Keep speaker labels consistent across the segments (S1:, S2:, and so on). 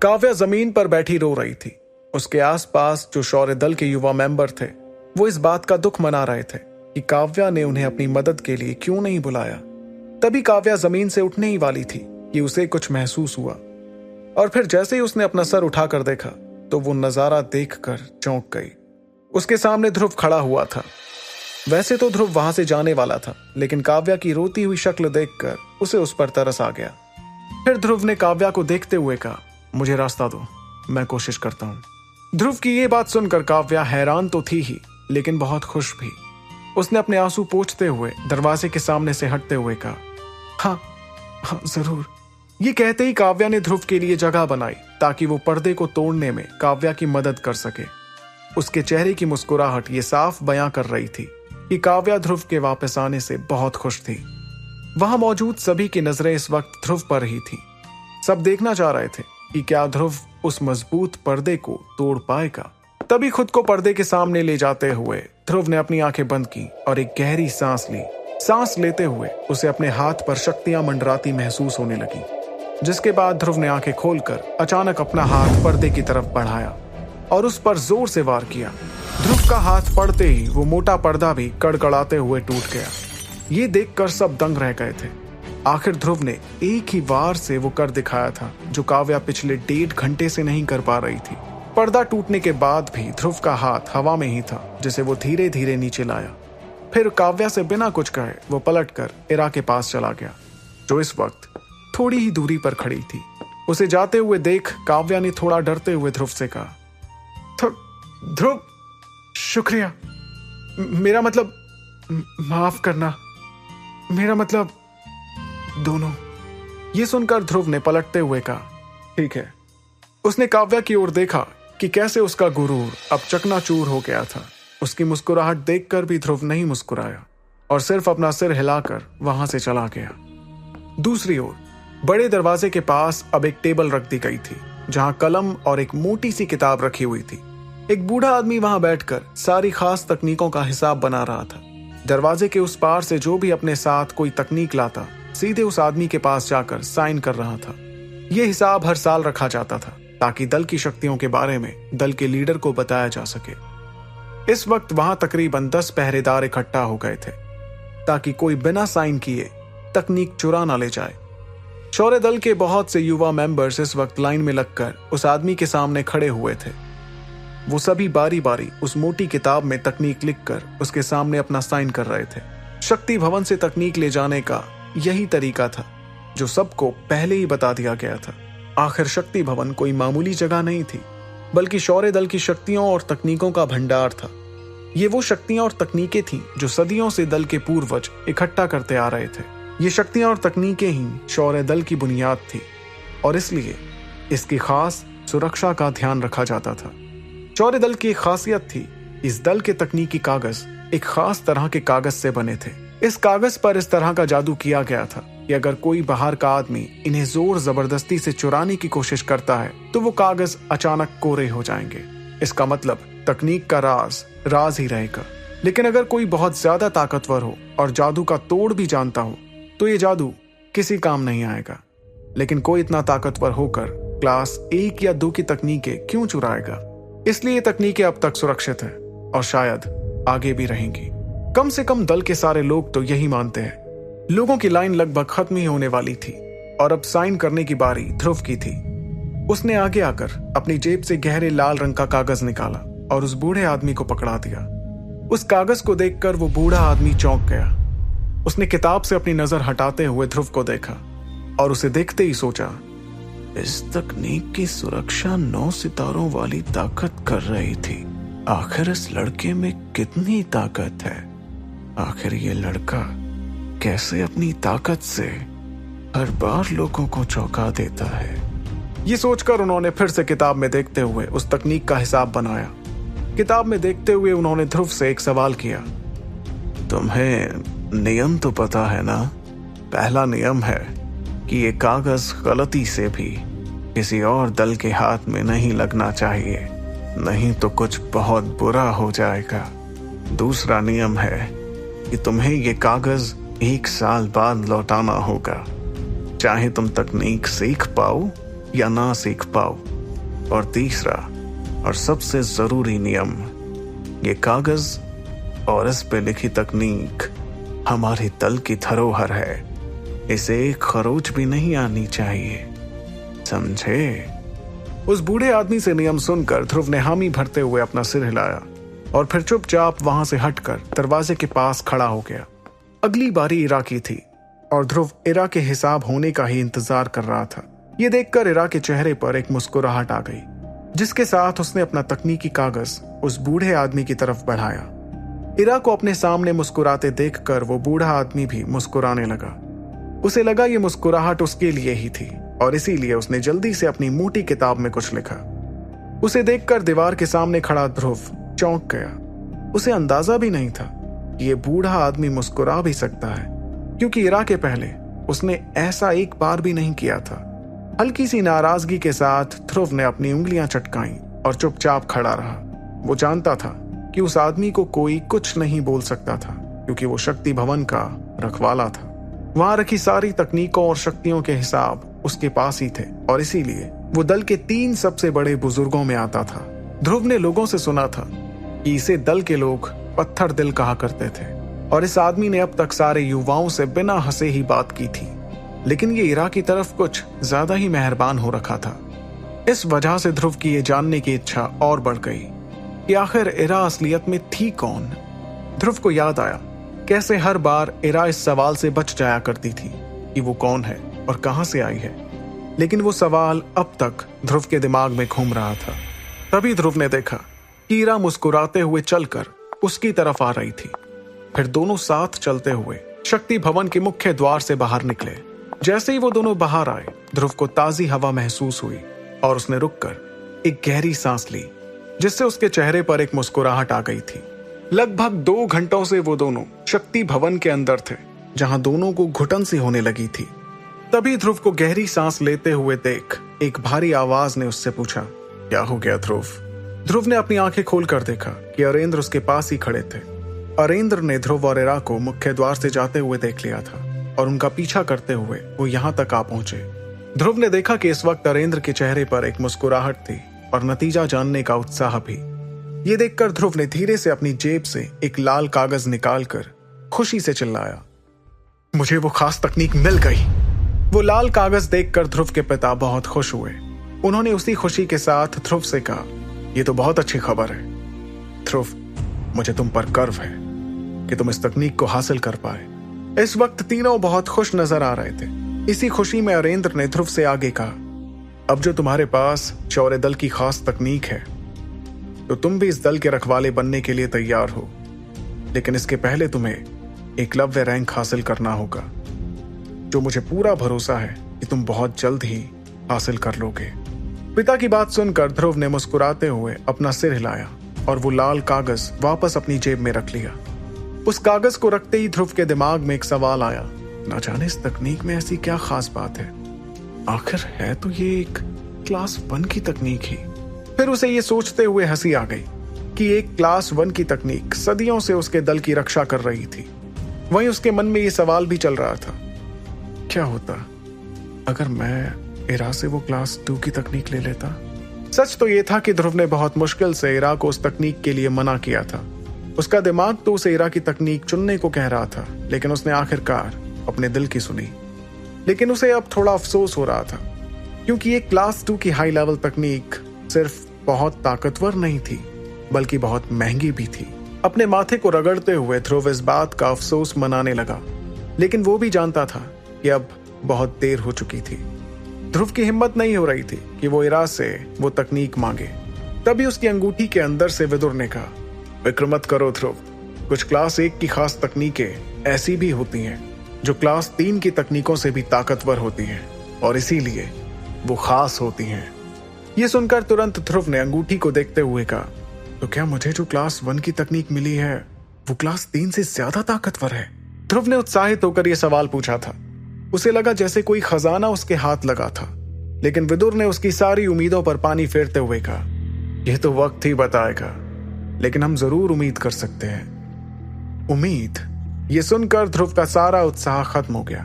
S1: काव्या जमीन पर बैठी रो रही थी। उसके आसपास जो शौर्य दल के युवा मेंबर थे वो इस बात का दुख मना रहे थे कि काव्या ने उन्हें अपनी मदद के लिए क्यों नहीं बुलाया। तभी काव्या जमीन से उठने ही वाली थी कि उसे कुछ महसूस हुआ, और फिर जैसे ही उसने अपना सर उठाकर देखा तो वो नजारा देखकर चौंक गई। उसके सामने ध्रुव खड़ा हुआ था। वैसे तो ध्रुव वहां से जाने वाला था, लेकिन काव्या की रोती हुई शक्ल देखकर उसे उस पर तरस आ गया। फिर ध्रुव ने काव्या को देखते हुए कहा, मुझे रास्ता दो, मैं कोशिश करता हूं। ध्रुव की ये बात सुनकर काव्या हैरान तो थी ही, लेकिन बहुत खुश भी। उसने अपने आंसू पोंछते हुए दरवाजे के सामने से हटते हुए कहा, हाँ जरूर। ये कहते ही काव्या ने ध्रुव के लिए जगह बनाई ताकि वो पर्दे को तोड़ने में काव्या की मदद कर सके। उसके चेहरे की मुस्कुराहट ये साफ बयां कर रही थी कि काव्या ध्रुव के वापस आने से बहुत खुश थी। वहां मौजूद सभी की नजरें इस वक्त ध्रुव पर ही थी। सब देखना चाह रहे थे कि क्या ध्रुव उस मजबूत पर्दे को तोड़ पाएगा। तभी खुद को पर्दे के सामने ले जाते हुए ध्रुव ने अपनी आंखें बंद की और एक गहरी सांस ली। सांस लेते हुए उसे अपने हाथ पर शक्तियां मंडराती महसूस होने लगी, जिसके बाद ध्रुव ने आंखें खोलकर अचानक अपना हाथ पर्दे की तरफ बढ़ाया और उस पर जोर से वार किया। ध्रुव का हाथ पड़ते ही वो मोटा पर्दा भी कड़कड़ाते हुए टूट गया। ये देखकर सब दंग रह गए थे। आखिर ध्रुव ने एक ही वार से वो कर दिखाया था जो काव्या पिछले 1.5 घंटे से नहीं कर पा रही थी। पर्दा टूटने के बाद भी ध्रुव का हाथ हवा में ही था, जिसे वो धीरे धीरे नीचे लाया। फिर काव्या से बिना कुछ कहे वो पलटकर इरा के पास चला गया, जो इस वक्त थोड़ी ही दूरी पर खड़ी थी। उसे जाते हुए देख काव्या ने थोड़ा डरते हुए ध्रुव से कहा, ध्रुव शुक्रिया, मेरा मतलब माफ करना, मेरा मतलब दोनों। ये सुनकर ध्रुव ने पलटते हुए कहा, ठीक है। उसने काव्या की ओर देखा कि कैसे उसका गुरूर अब चकनाचूर हो गया था। उसकी मुस्कुराहट देखकर भी ध्रुव नहीं मुस्कुराया और सिर्फ अपना सिर हिलाकर वहां से चला गया। दूसरी ओर बड़े दरवाजे के पास अब एक टेबल रख दी गई थी, जहां कलम और एक मोटी सी किताब रखी हुई थी। एक बूढ़ा आदमी वहां बैठकर सारी खास तकनीकों का हिसाब बना रहा था। दरवाजे के उस पार से जो भी अपने साथ कोई तकनीक लाता सीधे उस आदमी के पास जाकर साइन कर रहा था। यह हिसाब हर साल रखा जाता था ताकि दल की शक्तियों के बारे में दल के लीडर को बताया जा सके। इस वक्त वहां तकरीबन 10 पहरेदार इकट्ठा हो गए थे ताकि कोई बिना साइन किए तकनीक चुरा ना ले जाए। शौर्य दल के बहुत से युवा मेंबर्स इस वक्त लाइन में लगकर उस आदमी के सामने खड़े हुए थे। वो सभी बारी बारी उस मोटी किताब में तकनीक लिखकर उसके सामने अपना साइन कर रहे थे। शक्ति भवन से तकनीक ले जाने का यही तरीका था जो सबको पहले ही बता दिया गया था। आखिर शक्ति भवन कोई मामूली जगह नहीं थी, बल्कि शौर्य दल की शक्तियों और तकनीकों का भंडार था। ये वो शक्तियां और तकनीकें थीं जो सदियों से दल के पूर्वज इकट्ठा करते आ रहे थे। ये शक्तियां और तकनीकें ही शौर्य दल की बुनियाद थी और इसलिए इसकी खास सुरक्षा का ध्यान रखा जाता था। शौर्य दल की एक खासियत थी, इस दल के तकनीकी कागज एक खास तरह के कागज से बने थे। इस कागज पर इस तरह का जादू किया गया था कि अगर कोई बाहर का आदमी इन्हें जोर जबरदस्ती से चुराने की कोशिश करता है तो वो कागज अचानक कोरे हो जाएंगे। इसका मतलब तकनीक का राज ही रहेगा। लेकिन अगर कोई बहुत ज्यादा ताकतवर हो और जादू का तोड़ भी जानता हो तो ये जादू किसी काम नहीं आएगा। लेकिन कोई इतना ताकतवर होकर क्लास 1 या 2 की तकनीकें क्यों चुराएगा? इसलिए ये तकनीकें अब तक सुरक्षित हैं और शायद आगे भी रहेंगी। कम से कम दल के सारे लोग तो यही मानते हैं। लोगों की लाइन लगभग खत्म ही होने वाली थी और अब साइन करने की बारी ध्रुव की थी। उसने आगे आकर अपनी जेब से गहरे लाल रंग का कागज निकाला और उस बूढ़े आदमी को पकड़ा दिया। उस कागज को देखकर वो बूढ़ा आदमी चौंक गया। उसने किताब से अपनी नजर हटाते हुए ध्रुव को देखा और उसे देखते ही सोचा, इस तकनीक की सुरक्षा 9 सितारों वाली ताकत कर रही थी। आखिर इस लड़के में कितनी ताकत है? आखिर ये लड़का कैसे अपनी ताकत से हर बार लोगों को चौंका देता है? ये सोचकर उन्होंने फिर से किताब में देखते हुए उस तकनीक का हिसाब बनाया। किताब में देखते हुए उन्होंने ध्रुव से एक सवाल किया, तुम्हें नियम तो पता है ना? पहला नियम है कि ये कागज गलती से भी किसी और दल के हाथ में नहीं लगना चाहिए, नहीं तो कुछ बहुत बुरा हो जाएगा। दूसरा नियम है कि तुम्हें ये कागज 1 साल बाद लौटाना होगा, चाहे तुम तकनीक सीख पाओ या ना सीख पाओ। और तीसरा और सबसे जरूरी नियम, ये कागज और इस पे लिखी तकनीक हमारे दल की धरोहर है। इसे एक खरोच भी नहीं आनी चाहिए, समझे? उस बूढ़े आदमी से नियम सुनकर ध्रुव ने हामी भरते हुए अपना सिर हिलाया और फिर चुपचाप वहां से हटकर दरवाजे के पास खड़ा हो गया। अगली बारी इरा की थी और ध्रुव इरा के हिसाब होने का ही इंतजार कर रहा था। ये देखकर इरा के चेहरे पर एक मुस्कुराहट आ गई, जिसके साथ उसने अपना तकनीकी कागज उस बूढ़े आदमी की तरफ बढ़ाया। इरा को अपने सामने मुस्कुराते देखकर वो बूढ़ा आदमी भी मुस्कुराने लगा। उसे लगा ये मुस्कुराहट उसके लिए ही थी और इसीलिए उसने जल्दी से अपनी मोटी किताब में कुछ लिखा। उसे देखकर दीवार के सामने खड़ा ध्रुव चौंक गया। उसे अंदाजा भी नहीं था कि ये बूढ़ा आदमी मुस्कुरा भी सकता है, क्योंकि इरा के पहले उसने ऐसा एक बार भी नहीं किया था। हल्की सी नाराजगी के साथ ध्रुव ने अपनी उंगलियां चटकाई और चुपचाप खड़ा रहा। वो जानता था कि उस आदमी को कोई कुछ नहीं बोल सकता था, क्योंकि वो शक्ति भवन का रखवाला था। वहां रखी सारी तकनीकों और शक्तियों के हिसाब उसके पास ही थे और इसीलिए वो दल के 3 सबसे बड़े बुजुर्गों में आता था। ध्रुव ने लोगों से सुना था कि इसे दल के लोग पत्थर दिल कहा करते थे और इस आदमी ने अब तक सारे युवाओं से बिना हंसे ही बात की थी, लेकिन ये इरा की तरफ कुछ ज्यादा ही मेहरबान हो रखा था। इस वजह से ध्रुव की ये जानने की इच्छा और बढ़ गई कि आखिर इरा असलियत में थी कौन। ध्रुव को याद आया कैसे हर बार इरा इस सवाल से बच जाया करती थी कि वो कौन है और कहां से आई है, लेकिन वो सवाल अब तक ध्रुव के दिमाग में घूम रहा था। तभी ध्रुव ने देखा कि इरा मुस्कुराते हुए चलकर उसकी तरफ आ रही थी। फिर दोनों साथ चलते हुए शक्ति भवन के मुख्य द्वार से बाहर निकले। जैसे ही वो दोनों बाहर आए, ध्रुव को ताजी हवा महसूस हुई और उसने रुककर एक गहरी सांस ली, जिससे उसके चेहरे पर एक मुस्कुराहट आ गई थी। लगभग 2 घंटों से वो दोनों शक्ति भवन के अंदर थे, जहां दोनों को घुटन सी होने लगी थी। तभी ध्रुव को गहरी सांस लेते हुए देख एक भारी आवाज ने उससे पूछा, क्या हो गया ध्रुव? ध्रुव ने अपनी आंखें खोलकर देखा कि अरेंद्र उसके पास ही खड़े थे। अरेंद्र ने ध्रुव और इरा को मुख्य द्वार से जाते हुए देख लिया था और उनका पीछा करते हुए वो यहाँ तक आ पहुंचे। ध्रुव ने देखा कि इस वक्त अरेंद्र के चेहरे पर एक मुस्कुराहट थी और नतीजा जानने का उत्साह भी। ये देखकर ध्रुव ने धीरे से अपनी जेब से एक लाल कागज निकालकर खुशी से चिल्लाया, मुझे वो खास तकनीक मिल गई। वो लाल कागज देखकर ध्रुव के पिता बहुत खुश हुए। उन्होंने उसी खुशी के साथ ध्रुव से कहा, ये तो बहुत अच्छी खबर है ध्रुव, मुझे तुम पर गर्व है कि तुम इस तकनीक को हासिल कर पाए। इस वक्त तीनों बहुत खुश नजर आ रहे थे। इसी खुशी में अरेंद्र ने ध्रुव से आगे कहा, अब जो तुम्हारे पास शौर्य दल की खास तकनीक है, तो तुम भी इस दल के रखवाले बनने के लिए तैयार हो, लेकिन इसके पहले तुम्हें एकलव्य रैंक हासिल करना होगा, जो मुझे पूरा भरोसा है कि तुम बहुत जल्द ही हासिल कर लोगे। पिता की बात सुनकर ध्रुव ने मुस्कुराते हुए अपना सिर हिलाया और वो लाल कागज वापस अपनी जेब में रख लिया। उस कागज को रखते ही ध्रुव के दिमाग में एक सवाल आया, ना जाने इस तकनीक में ऐसी क्या खास बात है, आखिर है तो ये एक क्लास 1 की तकनीक ही। फिर उसे ये सोचते हुए हंसी आ गई कि एक क्लास 1 की तकनीक सदियों से उसके दल की रक्षा कर रही थी। वहीं उसके मन में ये सवाल भी चल रहा था, क्या होता अगर मैं इरा से वो क्लास 2 की तकनीक ले लेता। सच तो ये था कि ध्रुव ने बहुत मुश्किल से इरा को उस तकनीक के लिए मना किया था। उसका दिमाग तो उसे इरा की तकनीक चुनने को कह रहा था, लेकिन उसने आखिरकार अपने दिल की सुनी। लेकिन उसे अब थोड़ा अफसोस हो रहा था, क्योंकि एक क्लास 2 की हाई लेवल तकनीक सिर्फ बहुत ताकतवर नहीं थी, बल्कि बहुत महंगी भी थी। अपने माथे को रगड़ते हुए ध्रुव इस बात का अफसोस मनाने लगा, लेकिन वो भी जानता था कि अब बहुत देर हो चुकी थी। ध्रुव की हिम्मत नहीं हो रही थी कि वो इरा से वो तकनीक मांगे। तभी उसकी अंगूठी के अंदर से विदुर ने कहा, फिक्र मत करो ध्रुव, कुछ क्लास 1 की खास तकनीकें ऐसी भी होती हैं जो क्लास 3 की तकनीकों से भी ताकतवर होती हैं और इसीलिए वो खास होती हैं। ये सुनकर तुरंत ध्रुव ने अंगूठी को देखते हुए कहा, तो क्या मुझे जो क्लास 1 की तकनीक मिली है वो क्लास 3 से ज्यादा ताकतवर है? ध्रुव ने उत्साहित होकर यह सवाल पूछा था। उसे लगा जैसे कोई खजाना उसके हाथ लगा था, लेकिन विदुर ने उसकी सारी उम्मीदों पर पानी फेरते हुए कहा, यह तो वक्त ही बताएगा, लेकिन हम जरूर उम्मीद कर सकते हैं। उम्मीद? यह सुनकर ध्रुव का सारा उत्साह खत्म हो गया।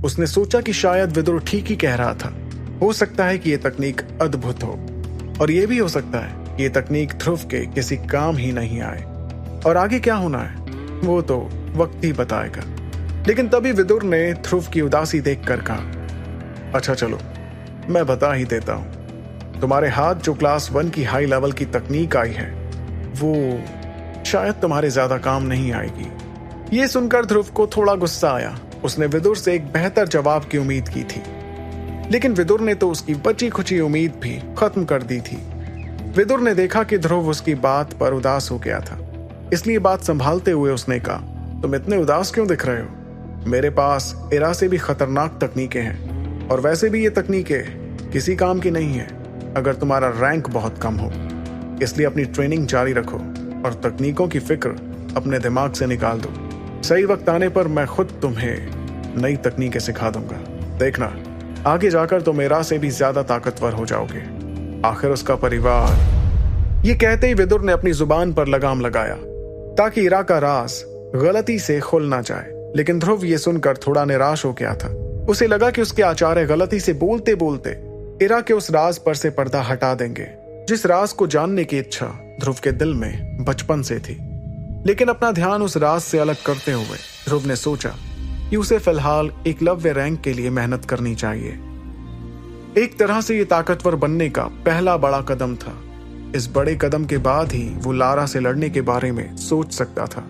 S1: उसने सोचा कि शायद विदुर ठीक ही कह रहा था हो सकता है कि ये तकनीक अद्भुत हो, और ये भी हो सकता है कि ये तकनीक ध्रुव के किसी काम ही नहीं आए। और आगे क्या होना है वो तो वक्त ही बताएगा। लेकिन तभी विदुर ने ध्रुव की उदासी देखकर कहा, अच्छा चलो मैं बता ही देता हूं। तुम्हारे हाथ जो क्लास 1 की हाई लेवल की तकनीक आई है वो शायद तुम्हारे ज्यादा काम नहीं आएगी। ये सुनकर ध्रुव को थोड़ा गुस्सा आया। उसने विदुर से एक बेहतर जवाब की उम्मीद की थी, लेकिन विदुर ने तो उसकी बची खुची उम्मीद भी खत्म कर दी थी। विदुर ने देखा कि ध्रुव उसकी बात पर उदास हो गया था, इसलिए बात संभालते हुए उसने कहा, तुम इतने उदास क्यों दिख रहे हो? मेरे पास इरा से भी खतरनाक तकनीकें हैं, और वैसे भी ये तकनीकें किसी काम की नहीं है अगर तुम्हारा रैंक बहुत कम हो। इसलिए अपनी ट्रेनिंग जारी रखो और तकनीकों की फिक्र अपने दिमाग से निकाल दो। सही वक्त आने पर मैं खुद तुम्हें नई तकनीकें सिखा दूंगा। देखना, आगे जाकर तुम इरा से भी ज्यादा ताकतवर हो जाओगे। आखिर उसका परिवार। ये कहते ही विदुर ने अपनी जुबान पर लगाम लगाया ताकि इरा का राज गलती से खुल ना जाए। लेकिन ध्रुव ये सुनकर थोड़ा निराश हो गया था। उसे लगा कि उसके आचार्य गलती से बोलते बोलते इरा के उस राज पर से पर्दा हटा देंगे, जिस राज को जानने की इच्छा ध्रुव के दिल में बचपन से थी। लेकिन अपना ध्यान उस राज से अलग करते हुए ध्रुव ने सोचा कि उसे फिलहाल एकलव्य रैंक के लिए मेहनत करनी चाहिए। एक तरह से ये ताकतवर बनने का पहला बड़ा कदम था। इस बड़े कदम के बाद ही वो लारा से लड़ने के बारे में सोच सकता था।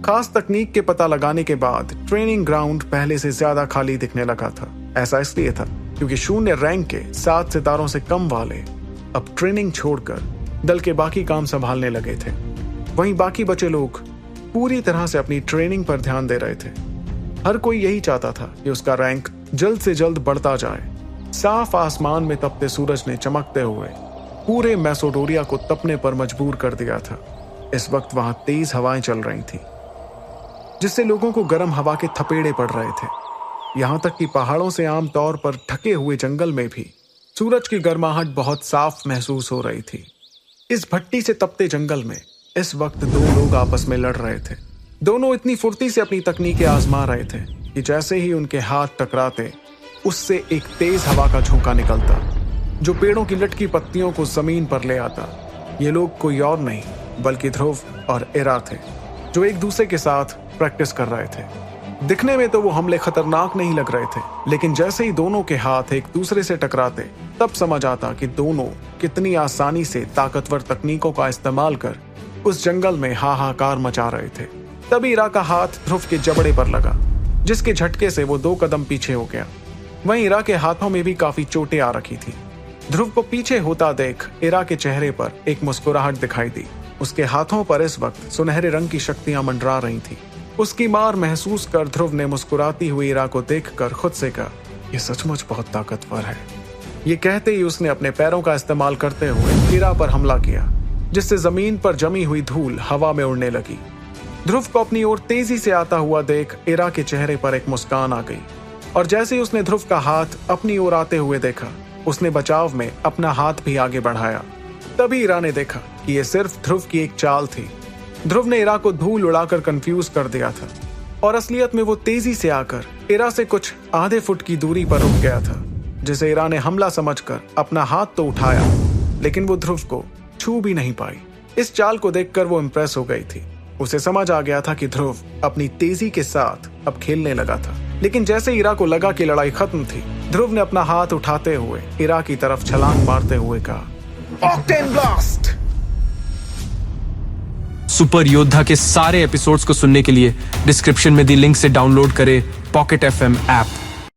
S1: खास तकनीक के पता लगाने के बाद ट्रेनिंग ग्राउंड पहले से ज्यादा खाली दिखने लगा था। ऐसा इसलिए था क्योंकि शून्य रैंक के 7 सितारों से कम वाले अब ट्रेनिंग छोड़कर दल के बाकी काम संभालने लगे थे। वहीं बाकी बचे लोग पूरी तरह से अपनी ट्रेनिंग पर ध्यान दे रहे थे। हर कोई यही चाहता था कि उसका रैंक जल्द से जल्द बढ़ता जाए। साफ आसमान में तपते सूरज ने चमकते हुए पूरे मैसोडोरिया को तपने पर मजबूर कर दिया था। इस वक्त वहां तेज हवाएं चल रही थी, जिससे लोगों को गर्म हवा के थपेड़े पड़ रहे थे। यहां तक कि पहाड़ों से आमतौर पर ढके हुए जंगल में भी सूरज की गर्माहट बहुत साफ महसूस हो रही थी। इस भट्टी से तपते जंगल में इस वक्त 2 लोग आपस में लड़ रहे थे। दोनों इतनी फुर्ती से अपनी तकनीकें आजमा रहे थे कि जैसे ही उनके हाथ टकराते उससे एक तेज हवा का झोंका निकलता जो पेड़ों की लटकी पत्तियों को जमीन पर ले आता। ये लोग कोई और नहीं बल्कि ध्रुव और इरा थे, जो एक दूसरे के साथ प्रैक्टिस कर रहे थे। दिखने में तो वो हमले खतरनाक नहीं लग रहे थे, लेकिन जैसे ही दोनों के हाथ एक दूसरे से टकराते तब समझ आता कि दोनों कितनी आसानी से ताकतवर तकनीकों का इस्तेमाल कर उस जंगल में हाहाकार मचा रहे थे। तभी इरा का हाथ ध्रुव के जबड़े पर लगा, जिसके झटके से वो 2 कदम पीछे हो गया। वहीं इरा के हाथों में भी काफी चोटें आ रखी थी। ध्रुव को पीछे होता देख इरा के चेहरे पर एक मुस्कुराहट दिखाई दी। उसके हाथों पर इस वक्त सुनहरे रंग की शक्तियां मंडरा रही थी। उसकी मार महसूस कर ध्रुव ने मुस्कुराती हुई इरा को देखकर खुद से कहा, यह सचमुच बहुत ताकतवर है। ये कहते ही उसने अपने पैरों का इस्तेमाल करते हुए इरा पर हमला किया, जिससे जमीन पर जमी हुई धूल हवा में उड़ने लगी। ध्रुव को अपनी ओर तेजी से आता हुआ देख इरा के चेहरे पर एक मुस्कान आ गई, और जैसे ही उसने ध्रुव का हाथ अपनी ओर आते हुए देखा, उसने बचाव में अपना हाथ भी आगे बढ़ाया। तभी इरा ने देखा कि यह सिर्फ ध्रुव की एक चाल थी। ध्रुव ने इरा को धूल उड़ाकर कंफ्यूज कर दिया था, और असलियत में वो तेजी से आकर इरा से कुछ आधे फुट की दूरी पर रुक गया था, जिसे इरा ने हमला समझकर अपना हाथ तो उठाया, लेकिन वो ध्रुव को छू भी नहीं पाई। इस चाल को देखकर वो इम्प्रेस हो गई थी। उसे समझ आ गया था कि ध्रुव अपनी तेजी के साथ अब खेलने लगा था। लेकिन जैसे इरा को लगा कि लड़ाई खत्म थी, ध्रुव ने अपना हाथ उठाते हुए इरा की तरफ छलांग मारते हुए कहा, ऑक्टेन ब्लास्ट।
S2: सुपर योद्धा के सारे एपिसोड्स को सुनने के लिए डिस्क्रिप्शन में दी लिंक से डाउनलोड करें पॉकेट FM ऐप।